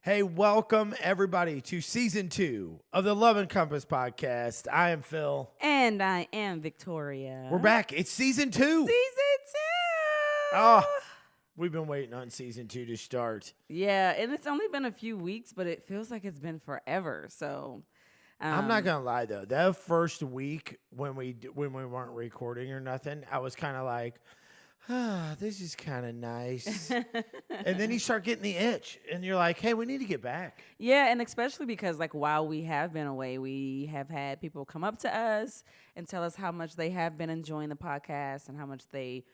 Hey, welcome everybody to season 2 of the Love Encompassed podcast. I am Phil. And I am Victoria. We're back. It's season 2. Season 2. Oh, we've been waiting on season 2 to start. Yeah, and it's only been a few weeks, but it feels like it's been forever. So I'm not gonna lie though. That first week when we weren't recording or nothing, I was kind of like, this is kind of nice. And then you start getting the itch, and you're like, hey, we need to get back. Yeah, and especially because like while we have been away, we have had people come up to us and tell us how much they have been enjoying the podcast and how much they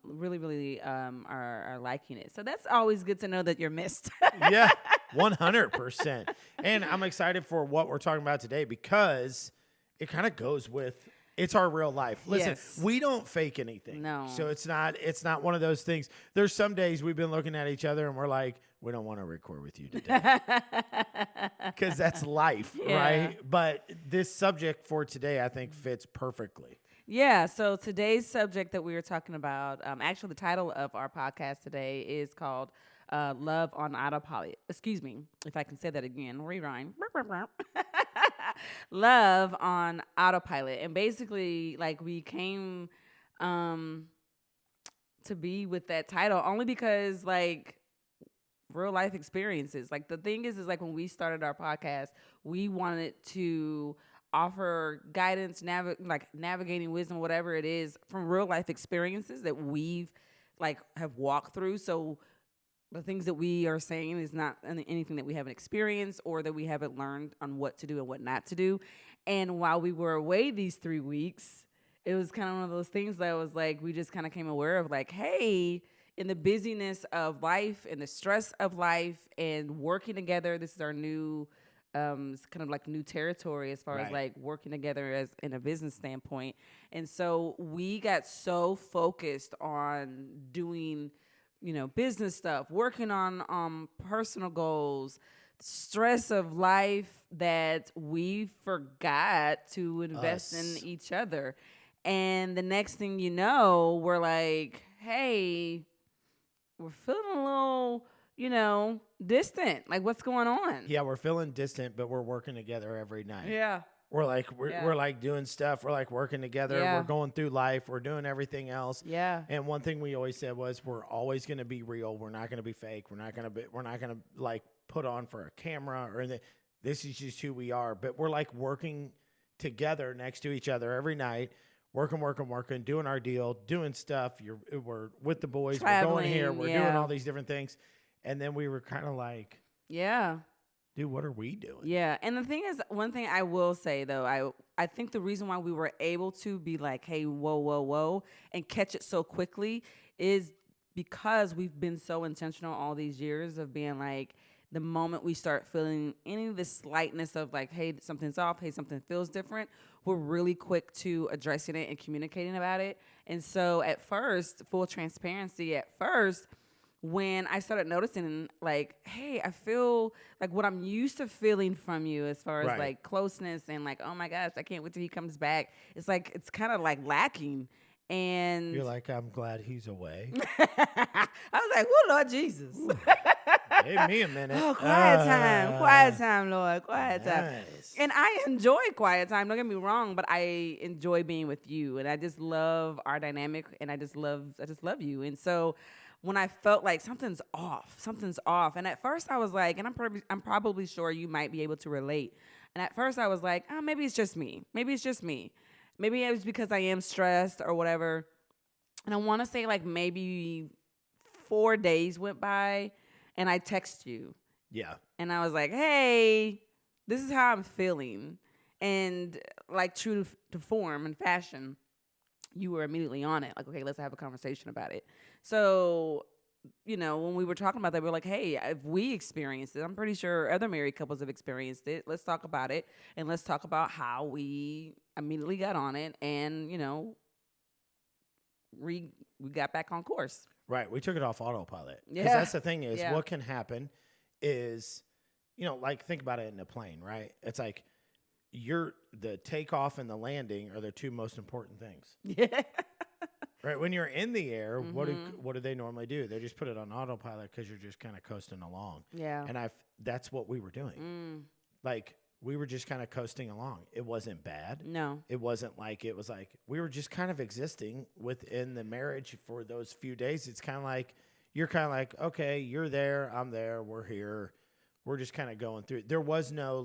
really are liking it. So that's always good to know that you're missed. Yeah, 100%. And I'm excited for what we're talking about today because it kind of goes with it's our real life. Listen, Yes. We don't fake anything. No. So it's not one of those things. There's some days we've been looking at each other and we're like, we don't want to record with you today. Because that's life, Yeah. right? But this subject for today, I think, fits perfectly. Yeah, so today's subject that we were talking about, actually the title of our podcast today is called Love on Autopilot. Excuse me, if I can say that again, rewind. Love on Autopilot. And basically, like, we came to be with that title only because, like, real life experiences. Like, the thing is like when we started our podcast, we wanted to offer guidance, navigating wisdom, whatever it is, from real life experiences that we've have walked through. So the things that we are saying is not anything that we haven't experienced or that we haven't learned on what to do and what not to do. And while we were away these 3 weeks, it was kind of one of those things that was like, we just kind of came aware of like, hey, in the busyness of life and the stress of life and working together, this is our new it's kind of like new territory as far as like working together as in a business standpoint. And so we got so focused on doing, business stuff, working on personal goals, stress of life that we forgot to invest in each other. And the next thing you know, we're like, hey, we're feeling a little, distant. Like, what's going on? Yeah, we're feeling distant, but we're working together every night. Yeah. We're like doing stuff. We're like working together. Yeah. We're going through life. We're doing everything else. Yeah. And one thing we always said was we're always going to be real. We're not going to be fake. We're not going to like put on for a camera or anything. This is just who we are. But we're like working together next to each other every night. Working, doing our deal, doing stuff. We're with the boys. Traveling, we're going here. We're doing all these different things. And then we were kind of like, yeah. Dude, what are we doing? Yeah. And the thing is, one thing I will say, though, I think the reason why we were able to be like, hey, whoa, and catch it so quickly is because we've been so intentional all these years of being like, the moment we start feeling any of the slightness of like, hey, something's off, hey, something feels different, we're really quick to addressing it and communicating about it. And so at first, full transparency, when I started noticing, like, hey, I feel like what I'm used to feeling from you as far as like closeness and like, oh my gosh, I can't wait till he comes back. It's like, it's kind of like lacking. And you're like, I'm glad he's away. I was like, oh, Lord Jesus. Give me a minute. Oh, quiet time, Lord, quiet time. And I enjoy quiet time. Don't get me wrong, but I enjoy being with you, and I just love our dynamic, and I just love you. And so when I felt like something's off, and at first I was like, and I'm probably sure you might be able to relate. And at first I was like, oh, maybe it's just me. Maybe it was because I am stressed or whatever. And I want to say like maybe 4 days went by, and I text you. Yeah. And I was like, hey, this is how I'm feeling. And like true to form and fashion, you were immediately on it. Like, okay, let's have a conversation about it. So, when we were talking about that, we were like, hey, if we experienced it, I'm pretty sure other married couples have experienced it. Let's talk about it. And let's talk about how we immediately got on it and, we got back on course. Right. We took it off autopilot. Yeah. Because that's the thing is what can happen is, like think about it in a plane, right? It's like the takeoff and the landing are the two most important things. Yeah. Right. When you're in the air, Mm-hmm. what do they normally do? They just put it on autopilot because you're just kind of coasting along. Yeah. And that's what we were doing. Like we were just kind of coasting along. It wasn't bad. No. It wasn't like it was like we were just kind of existing within the marriage for those few days. It's kind of like you're kind of like, okay, you're there, I'm there, we're here. We're just kind of going through. There was no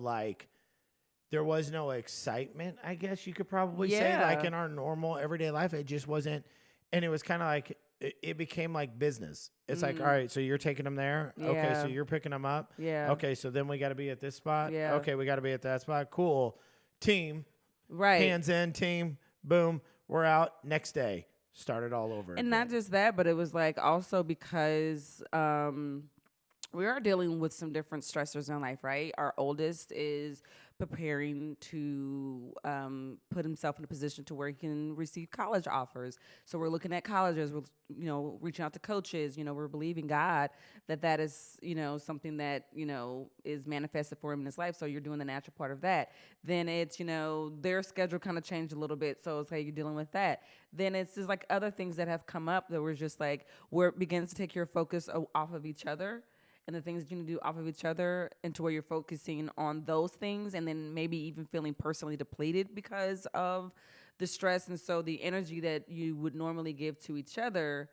excitement, I guess you could probably say, like Yeah. in our normal everyday life. It just wasn't, and it was kind of like it became like business. It's like, all right, so you're taking them there. Okay, so Yeah. you're picking them up. Yeah. Okay, so then we got to be at this spot. Yeah. Okay, we got to be at that spot. Cool. Team, Right. hands in, team, boom, we're out. Next day, start it all over. And again. not just that, but it was like also because we are dealing with some different stressors in life, right? Our oldest is preparing to put himself in a position to where he can receive college offers. So we're looking at colleges, we're, reaching out to coaches, we're believing God that is, something that, is manifested for him in his life. So you're doing the natural part of that. Then it's, their schedule kind of changed a little bit. So it's like you're dealing with that. Then it's just like other things that have come up that were just like, where it begins to take your focus off of each other and the things that you need to do off of each other into where you're focusing on those things and then maybe even feeling personally depleted because of the stress. And so the energy that you would normally give to each other,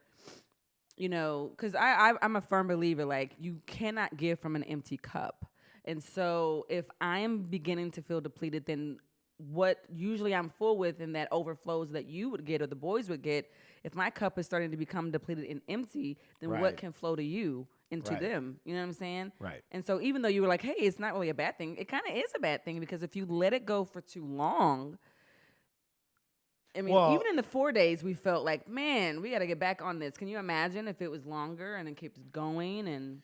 because I'm a firm believer, like you cannot give from an empty cup. And so if I'm beginning to feel depleted, then what usually I'm full with and that overflows that you would get or the boys would get, if my cup is starting to become depleted and empty, then Right. what can flow to you into Right. them? You know what I'm saying? Right. And so even though you were like, hey, it's not really a bad thing, it kind of is a bad thing because if you let it go for too long, I mean, Well- even in the 4 days, we felt like, man, we got to get back on this. Can you imagine if it was longer and it keeps going? And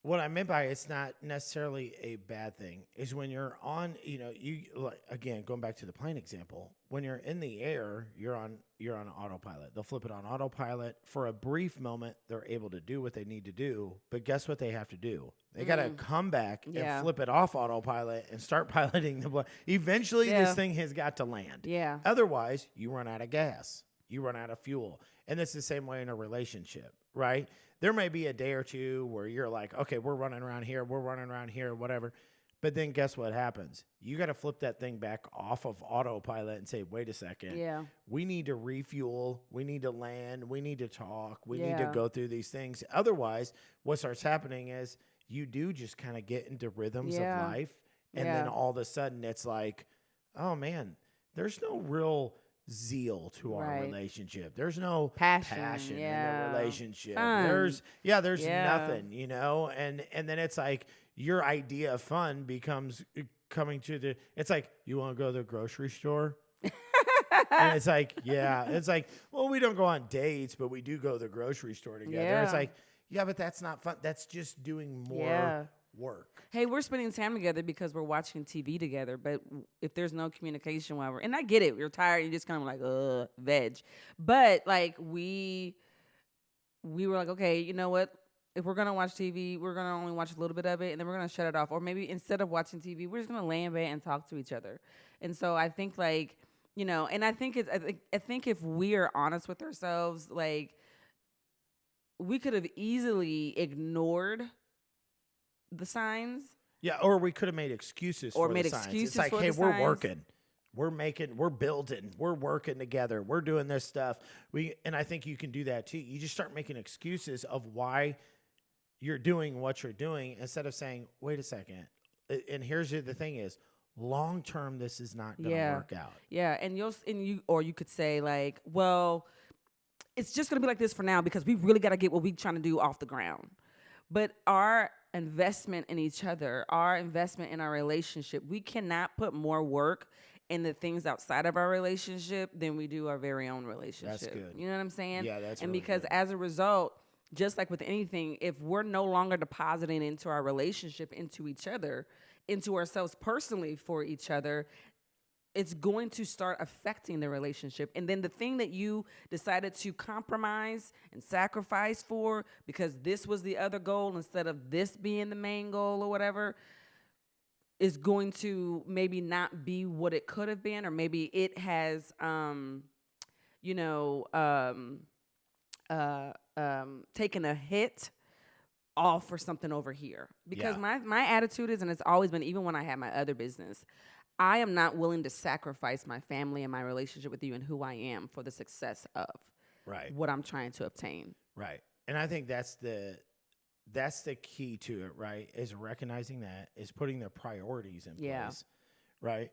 What I meant by it's not necessarily a bad thing is when you're on, you like, again, going back to the plane example, when you're in the air, you're on autopilot. They'll flip it on autopilot for a brief moment. They're able to do what they need to do, but guess what they have to do? They got to come back Yeah. and flip it off autopilot and start piloting the plane. Eventually, Yeah. this thing has got to land. yeah, Otherwise, you run out of gas. You run out of fuel. And it's the same way in a relationship, right? There may be a day or two where you're like, okay, we're running around here, whatever. But then guess what happens? You got to flip that thing back off of autopilot and say, wait a second. yeah, We need to refuel. We need to land. We need to talk. We need to Yeah. go through these things. Otherwise, what starts happening is you do just kind of get into rhythms Yeah. of life. And then Yeah. all of a sudden it's like, oh man, there's no real zeal to our Right. relationship. There's no Passion, in yeah. the relationship. Fun. There's Yeah. nothing, and then it's like your idea of fun becomes coming to the it's like you want to go to the grocery store. And it's like, it's like, well, we don't go on dates, but we do go to the grocery store together. It's Yeah. like, yeah, but that's not fun. That's just doing more Yeah. work. Hey, we're spending time together because we're watching TV together. But if there's no communication while and I get it, you're tired, you're just kind of like, veg. But like we were like, okay, you know what? If we're gonna watch TV, we're gonna only watch a little bit of it, and then we're gonna shut it off. Or maybe instead of watching TV, we're just gonna lay in bed and talk to each other. And so I think like, and I think I think if we are honest with ourselves, like we could have easily ignored the signs. Yeah, or we could have made excuses Or for made the signs. excuses It's like, for hey, the we're signs. working. We're building, we're working together, we're doing this stuff. And I think you can do that too. You just start making excuses of why you're doing what you're doing instead of saying, wait a second. And here's the thing is, long term, this is not going to work out. Yeah, and you could say like, well, it's just gonna be like this for now because we really got to get what we're trying to do off the ground. But our investment in each other, our investment in our relationship, we cannot put more work in the things outside of our relationship than we do our very own relationship. good. You know what I'm saying? Yeah, that's and really because good. as a result, just like with anything, if we're no longer depositing into our relationship, into each other, into ourselves personally for each other, it's going to start affecting the relationship. And then the thing that you decided to compromise and sacrifice for because this was the other goal instead of this being the main goal or whatever is going to maybe not be what it could have been, or maybe it has taking a hit all for something over here. Because Yeah. my attitude is, and it's always been, even when I had my other business, I am not willing to sacrifice my family and my relationship with you and who I am for the success of Right. what I'm trying to obtain. Right. And I think that's the key to it, right? Is recognizing that, is putting the priorities in place. Right.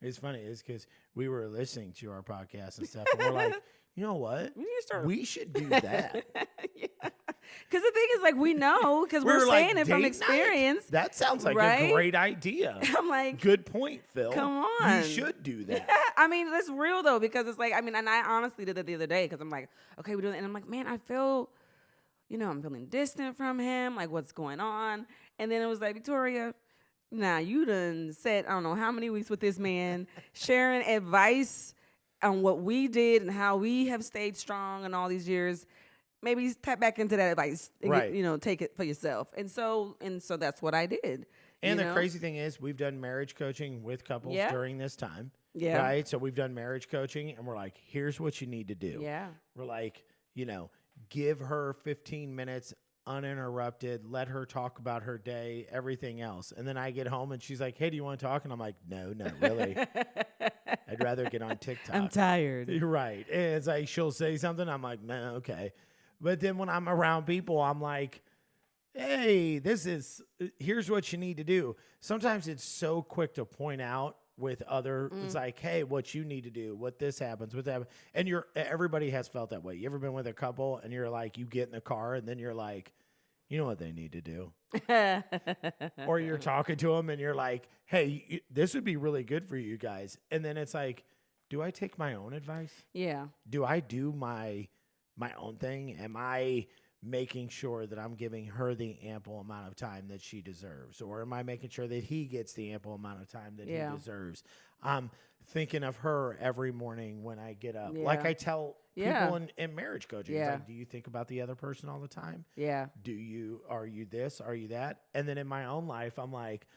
It's funny, is because we were listening to our podcast and stuff, and we're like, you know what? We should do that. Because the thing is, like, we know, because we're saying it from experience. That sounds like a great idea. I'm like, good point, Phil. Come on. You should do that. I mean, it's real, though, because it's like, I mean, and I honestly did it the other day, because I'm like, okay, we're doing it. And I'm like, man, I feel, I'm feeling distant from him. Like, what's going on? And then it was like, Victoria, nah, you done said, I don't know how many weeks with this man, sharing advice on what we did and how we have stayed strong in all these years. Maybe tap back into that advice and take it for yourself. And so that's what I did. And the crazy thing is, we've done marriage coaching with couples during this time. Yeah. Right? So we've done marriage coaching, and we're like, here's what you need to do. Yeah. We're like, give her 15 minutes uninterrupted, let her talk about her day, everything else. And then I get home and she's like, hey, do you want to talk? And I'm like, no, not really. I'd rather get on TikTok. I'm tired. You're right. And it's like, she'll say something. I'm like, no, okay. But then when I'm around people, I'm like, hey, here's what you need to do. Sometimes it's so quick to point out with it's like, hey, what you need to do, what this happens, what that happens. And everybody has felt that way. You ever been with a couple and you're like, you get in the car and then you're like, you know what they need to do? Or you're talking to them and you're like, hey, this would be really good for you guys. And then it's like, do I take my own advice? Yeah. Do I do my own thing? Am I making sure that I'm giving her the ample amount of time that she deserves? Or am I making sure that he gets the ample amount of time that he deserves? I'm thinking of her every morning when I get up. Like I tell people in marriage coaching, it's like, do you think about the other person all the time? Yeah. Are you this? Are you that? And then in my own life, I'm like,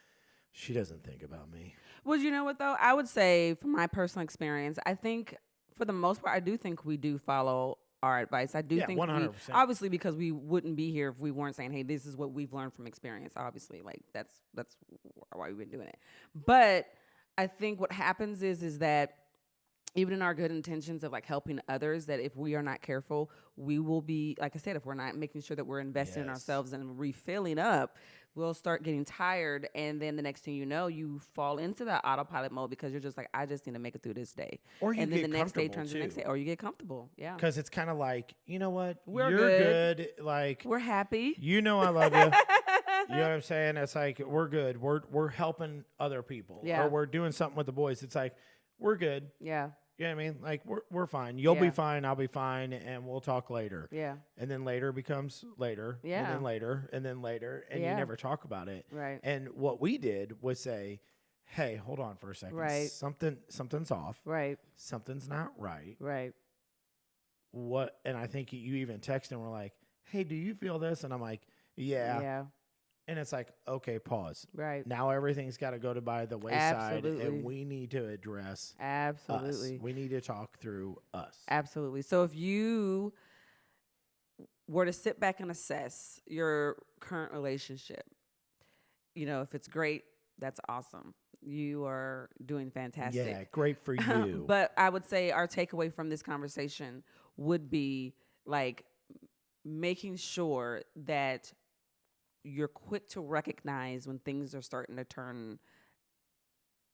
she doesn't think about me. Well, you know what, though? I would say, from my personal experience, I think for the most part, I do think we do follow our advice. I do think 100%. Obviously, because we wouldn't be here if we weren't saying, hey, this is what we've learned from experience. Obviously, like that's why we've been doing it. But I think what happens is that even in our good intentions of like helping others, that if we are not careful, we will be, like I said, if we're not making sure that we're investing in ourselves and refilling up, we'll start getting tired. And then the next thing you know, you fall into that autopilot mode because you're just like, I just need to make it through this day. Or you and then get the next day comfortable turns to the next day. Or you get comfortable. Yeah. Because it's kind of like, you know what? You're good. Like, we're happy. You know I love you. You know what I'm saying? It's like, we're good. We're helping other people. Yeah. Or we're doing something with the boys. It's like, we're good. Yeah. You know what I mean? Like, we're fine. You'll be fine. I'll be fine. And we'll talk later. Yeah. And then later becomes later. Yeah. And then later. And then later. And you never talk about it. Right. And what we did was say, hey, hold on for a second. Right. Something's off. Right. Something's not right. Right. What? And I think you even texted and were like, hey, do you feel this? And I'm like, yeah. Yeah. And it's like, okay, pause. Right. Now everything's got to go by the wayside. Absolutely. And we need to address Absolutely. us. We need to talk through us. Absolutely. So if you were to sit back and assess your current relationship, if it's great, that's awesome. You are doing fantastic. Yeah, great for you. But I would say our takeaway from this conversation would be like making sure that you're quick to recognize when things are starting to turn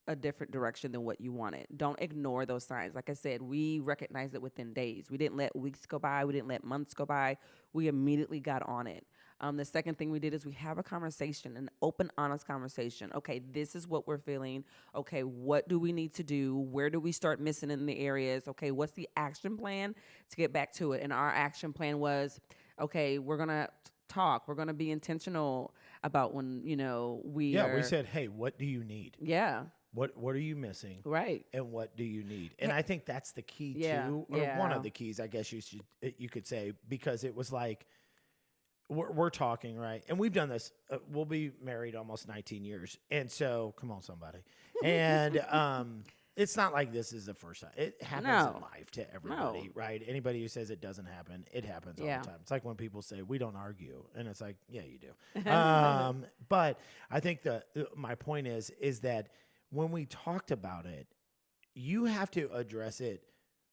a different direction than what you wanted. Don't ignore those signs. Like I said, we recognized it within days. We didn't let weeks go by. We didn't let months go by. We immediately got on it. The second thing we did is we have a conversation, an open, honest conversation. Okay, this is what we're feeling. Okay, what do we need to do? Where do we start missing in the areas? Okay, what's the action plan to get back to it? And our action plan was, okay, we're going to talk. We're going to be intentional about when, we said, hey, what do you need? Yeah. What are you missing? Right. And what do you need? And I think that's the key too, or one of the keys, I guess you could say, because it was like, we're talking, right? And we've done this. We'll be married almost 19 years. And so, come on, somebody. And it's not like this is the first time. It happens No. in life to everybody, right? Anybody who says it doesn't happen, it happens all Yeah. the time. It's like when people say we don't argue, and it's like, yeah, you do. But I think my point is that when we talked about it, you have to address it.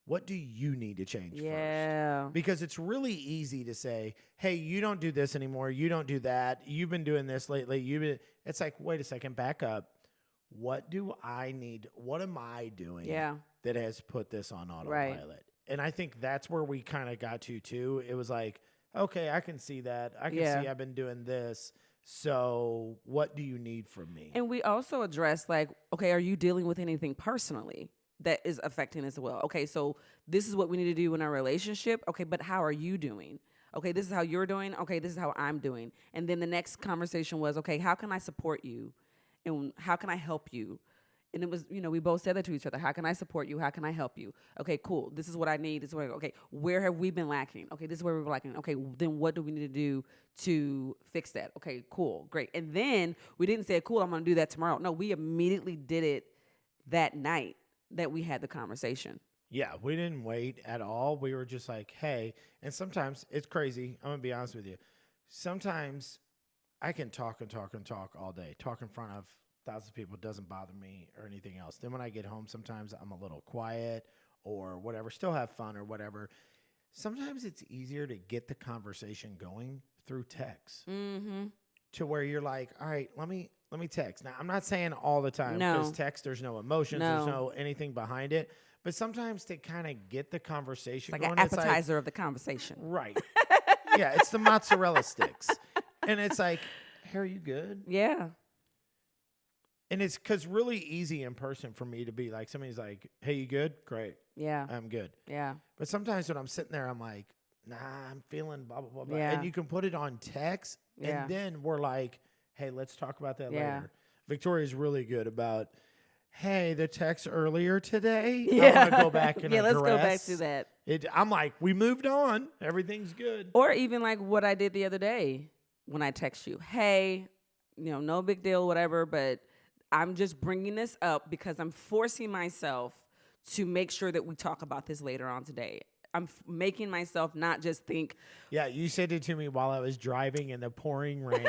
What do you need to change first? Yeah. Because it's really easy to say, hey, you don't do this anymore. You don't do that. You've been doing this lately. It's like, wait a second, back up. What do I need? What am I doing that has put this on autopilot? Right. And I think that's where we kind of got to too. It was like, okay, I can see that. I can see I've been doing this. So what do you need from me? And we also address like, okay, are you dealing with anything personally that is affecting as well? Okay, so this is what we need to do in our relationship. Okay, but how are you doing? Okay, this is how you're doing. Okay, this is how I'm doing. And then the next conversation was, okay, how can I support you? And how can I help you? And it was, we both said that to each other. How can I support you? How can I help you? Okay, cool. This is what I need. This is where, okay, where have we been lacking? Okay, this is where we're lacking. Okay, then what do we need to do to fix that? Okay, cool, great. And then we didn't say, cool, I'm going to do that tomorrow. No, we immediately did it that night that we had the conversation. Yeah, we didn't wait at all. We were just like, hey, and sometimes it's crazy. I'm going to be honest with you. Sometimes I can talk and talk and talk all day. Talk in front of thousands of people doesn't bother me or anything else. Then when I get home, sometimes I'm a little quiet or whatever, still have fun or whatever. Sometimes it's easier to get the conversation going through text to where you're like, all right, let me text. Now, I'm not saying all the time because text, there's no emotions, there's no anything behind it. But sometimes to kind of get the conversation it's like going, an appetizer of the conversation. Right. Yeah, it's the mozzarella sticks. And it's like, hey, are you good? Yeah. And it's because really easy in person for me to be like, somebody's like, hey, you good? Great. Yeah. I'm good. Yeah. But sometimes when I'm sitting there, I'm like, nah, I'm feeling blah, blah, blah, blah. Yeah. And you can put it on text. Yeah. And then we're like, hey, let's talk about that Yeah. later. Victoria's really good about, hey, the text earlier today. Yeah. I want to go back and address. Let's go back to that. I'm like, we moved on. Everything's good. Or even like what I did the other day when I text you, hey, no big deal, whatever, but I'm just bringing this up because I'm forcing myself to make sure that we talk about this later on today. I'm making myself not just think. Yeah, you said it to me while I was driving in the pouring rain.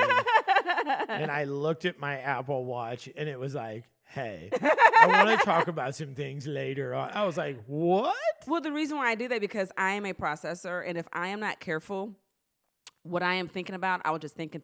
And I looked at my Apple Watch and it was like, hey, I want to talk about some things later on. I was like, what? Well, the reason why I did that because I am a processor, and if I am not careful, what I am thinking about, I will just think, and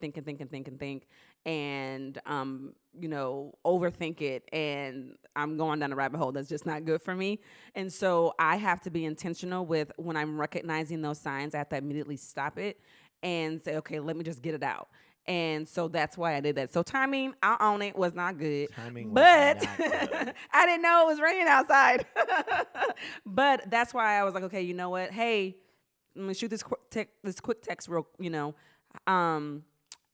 overthink it, and I'm going down a rabbit hole that's just not good for me. And so I have to be intentional with when I'm recognizing those signs. I have to immediately stop it and say, okay, let me just get it out. And so that's why I did that. So timing, I own it, was not good. Timing but was not good. I didn't know it was raining outside. But that's why I was like, okay, you know what? Hey, let me shoot this quick text real,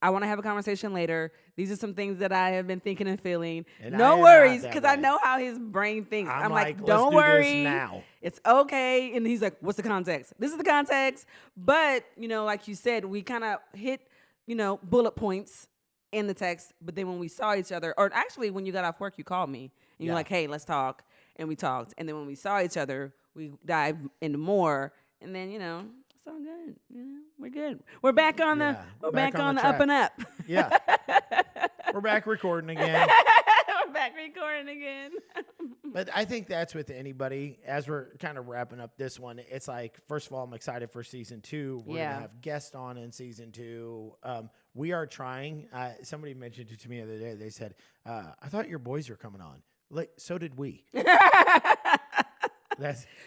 I want to have a conversation later. These are some things that I have been thinking and feeling. And no worries, because I know how his brain thinks. I'm like, don't worry. Now. It's okay. And he's like, what's the context? This is the context. But, like you said, we kind of hit, bullet points in the text. But then when we saw each other, or actually when you got off work, you called me. And you're like, hey, let's talk. And we talked. And then when we saw each other, we dived into more. And then, it's all good. We're good. We're back on the up and up. Yeah. We're back recording again. We're back recording again. But I think that's with anybody. As we're kind of wrapping up this one, it's like, first of all, I'm excited for season 2. We're going to have guests on in season 2. We are trying. Somebody mentioned it to me the other day. They said, I thought your boys were coming on. Like, so did we.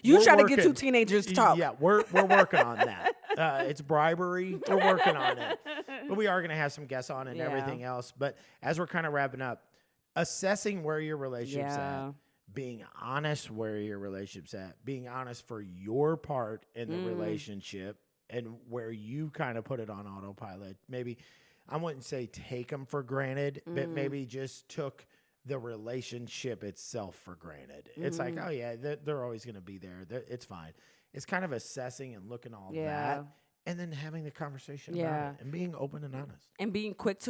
You try to get 2 teenagers to talk. Yeah, we're working on that. It's bribery. We're working on it. But we are going to have some guests on and everything else. But as we're kind of wrapping up, assessing where your relationship's at, being honest where your relationship's at, being honest for your part in the relationship and where you kind of put it on autopilot. Maybe, I wouldn't say take them for granted, but maybe just took the relationship itself for granted. It's like, oh yeah, they're always going to be there. It's fine. It's kind of assessing and looking all that, and then having the conversation about it and being open and honest and being quick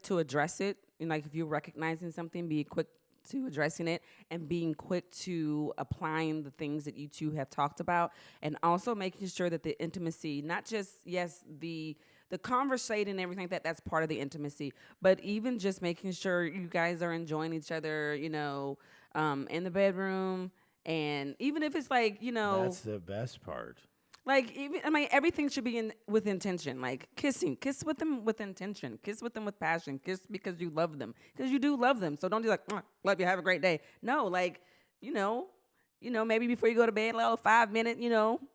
to address it. And like if you're recognizing something, be quick to addressing it and being quick to applying the things that you two have talked about, and also making sure that the intimacy, not just, yes, the conversating and everything that's part of the intimacy, but even just making sure you guys are enjoying each other, in the bedroom. And even if it's like, That's the best part. like, even, I mean, everything should be with intention. Like kissing, kiss with them with intention, kiss with them with passion, kiss because you love them, because you do love them. So don't be like, love you, have a great day. No, like, maybe before you go to bed, a little 5 minute,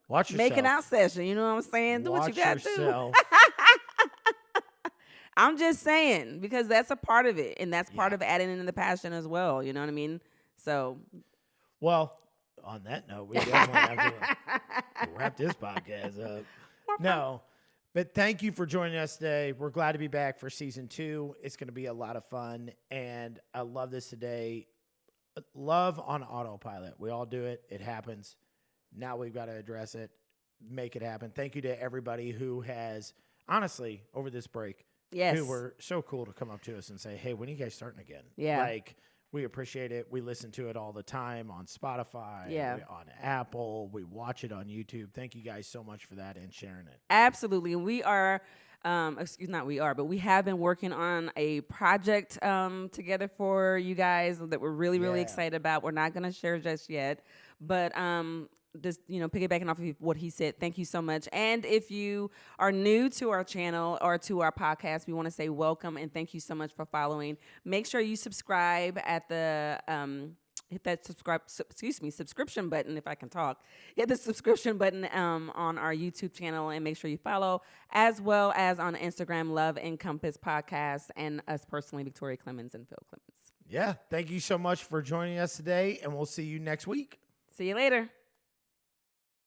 Watch yourself. making out session. You know what I'm saying? Do what you got to do. I'm just saying, because that's a part of it, and that's part of adding in the passion as well. You know what I mean? So, well, on that note, we definitely have to wrap this podcast up. No, but thank you for joining us today. We're glad to be back for season 2. It's going to be a lot of fun, and I love this today. Love on autopilot. We all do it. It happens. Now we've got to address it, make it happen. Thank you to everybody who has, honestly, over this break, who were so cool to come up to us and say, hey, when are you guys starting again? Yeah. Like, we appreciate it. We listen to it all the time on Spotify, on Apple. We watch it on YouTube. Thank you guys so much for that and sharing it. Absolutely. And we are, but we have been working on a project together for you guys that we're really, really excited about. We're not going to share just yet, but just, piggybacking off of what he said, thank you so much. And if you are new to our channel or to our podcast, we want to say welcome and thank you so much for following. Make sure you subscribe at the hit that subscription button, if I can talk. Hit the subscription button on our YouTube channel, and make sure you follow, as well as on Instagram, Love Encompassed Podcast, and us personally, Victoria Clemens and Phil Clemens. Yeah, thank you so much for joining us today, and we'll see you next week. See you later.